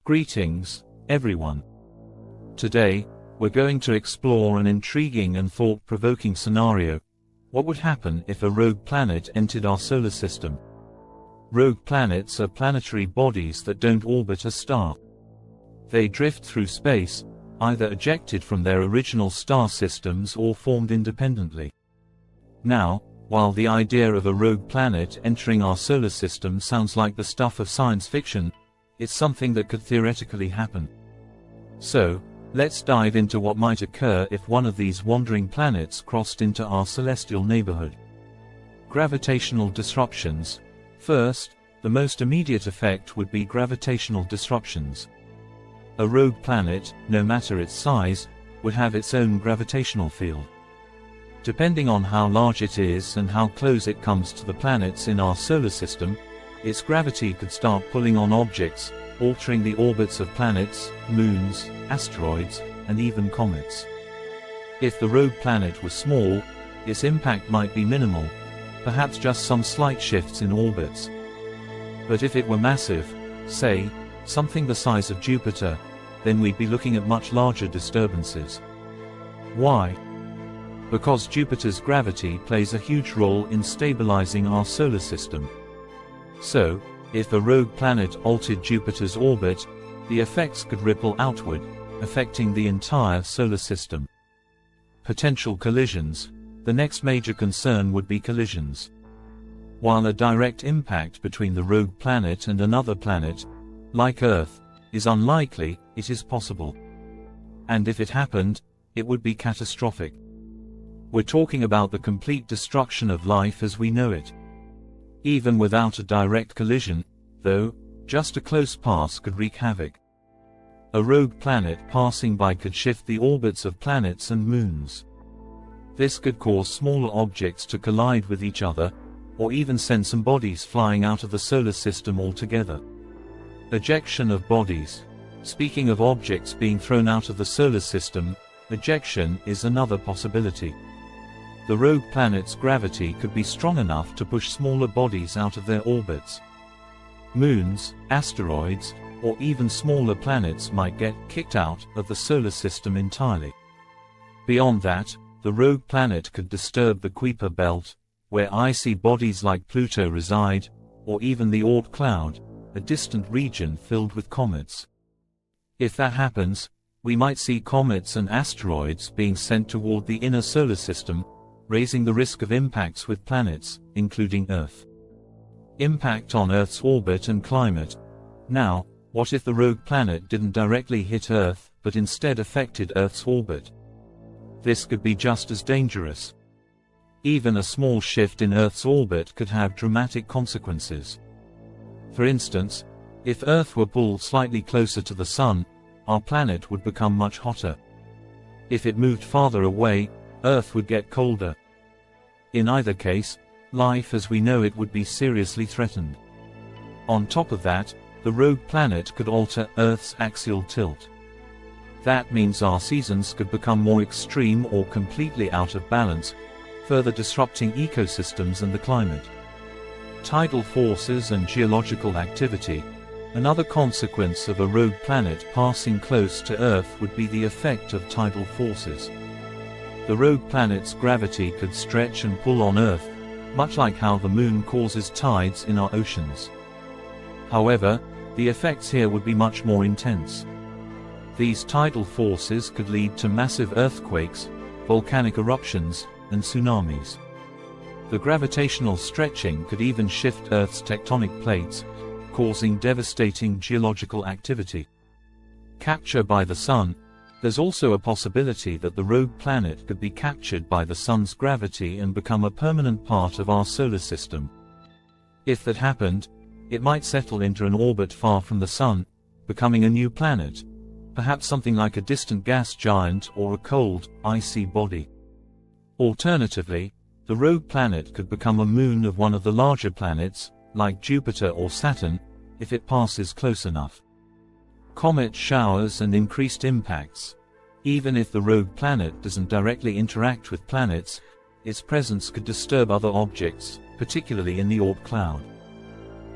Greetings, everyone. Today, we're going to explore an intriguing and thought-provoking scenario. What would happen if a rogue planet entered our solar system? Rogue planets are planetary bodies that don't orbit a star. They drift through space, either ejected from their original star systems or formed independently. Now, while the idea of a rogue planet entering our solar system sounds like the stuff of science fiction, it's something that could theoretically happen. So, let's dive into what might occur if one of these wandering planets crossed into our celestial neighborhood. Gravitational disruptions. First, the most immediate effect would be gravitational disruptions. A rogue planet, no matter its size, would have its own gravitational field. Depending on how large it is and how close it comes to the planets in our solar system, its gravity could start pulling on objects, altering the orbits of planets, moons, asteroids, and even comets. If the rogue planet was small, its impact might be minimal, perhaps just some slight shifts in orbits. But if it were massive, say, something the size of Jupiter, then we'd be looking at much larger disturbances. Why? Because Jupiter's gravity plays a huge role in stabilizing our solar system. So, if a rogue planet altered Jupiter's orbit, the effects could ripple outward, affecting the entire solar system. Potential collisions. The next major concern would be collisions. While a direct impact between the rogue planet and another planet, like Earth, is unlikely, it is possible. And if it happened, it would be catastrophic. We're talking about the complete destruction of life as we know it. Even without a direct collision, though, just a close pass could wreak havoc. A rogue planet passing by could shift the orbits of planets and moons. This could cause smaller objects to collide with each other, or even send some bodies flying out of the solar system altogether. Ejection of bodies. Speaking of objects being thrown out of the solar system, ejection is another possibility. The rogue planet's gravity could be strong enough to push smaller bodies out of their orbits. Moons, asteroids, or even smaller planets might get kicked out of the solar system entirely. Beyond that, the rogue planet could disturb the Kuiper belt, where icy bodies like Pluto reside, or even the Oort cloud, a distant region filled with comets. If that happens, we might see comets and asteroids being sent toward the inner solar system, raising the risk of impacts with planets, including Earth. Impact on Earth's orbit and climate. Now, what if the rogue planet didn't directly hit Earth, but instead affected Earth's orbit? This could be just as dangerous. Even a small shift in Earth's orbit could have dramatic consequences. For instance, if Earth were pulled slightly closer to the Sun, our planet would become much hotter. If it moved farther away, Earth would get colder. In either case, life as we know it would be seriously threatened. On top of that, the rogue planet could alter Earth's axial tilt. That means our seasons could become more extreme or completely out of balance, further disrupting ecosystems and the climate. Tidal forces and geological activity. Another consequence of a rogue planet passing close to Earth would be the effect of tidal forces. The rogue planet's gravity could stretch and pull on Earth, much like how the Moon causes tides in our oceans. However, the effects here would be much more intense. These tidal forces could lead to massive earthquakes, volcanic eruptions, and tsunamis. The gravitational stretching could even shift Earth's tectonic plates, causing devastating geological activity. Capture by the Sun. There's also a possibility that the rogue planet could be captured by the Sun's gravity and become a permanent part of our solar system. If that happened, it might settle into an orbit far from the Sun, becoming a new planet, perhaps something like a distant gas giant or a cold, icy body. Alternatively, the rogue planet could become a moon of one of the larger planets, like Jupiter or Saturn, if it passes close enough. Comet showers and increased impacts. Even if the rogue planet doesn't directly interact with planets, its presence could disturb other objects, particularly in the Oort cloud.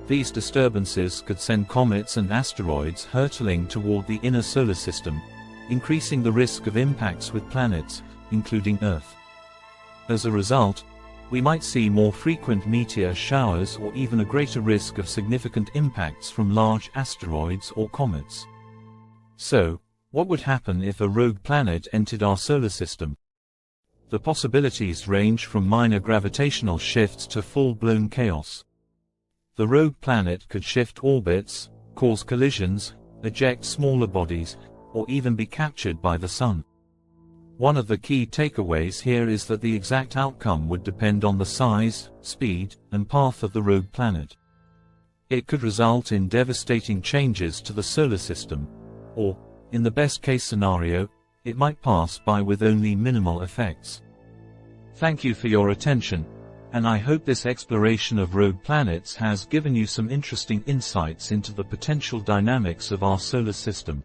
These disturbances could send comets and asteroids hurtling toward the inner solar system, increasing the risk of impacts with planets, including Earth. As a result, we might see more frequent meteor showers or even a greater risk of significant impacts from large asteroids or comets. So, what would happen if a rogue planet entered our solar system? The possibilities range from minor gravitational shifts to full-blown chaos. The rogue planet could shift orbits, cause collisions, eject smaller bodies, or even be captured by the Sun. One of the key takeaways here is that the exact outcome would depend on the size, speed, and path of the rogue planet. It could result in devastating changes to the solar system, or, in the best-case scenario, it might pass by with only minimal effects. Thank you for your attention, and I hope this exploration of rogue planets has given you some interesting insights into the potential dynamics of our solar system.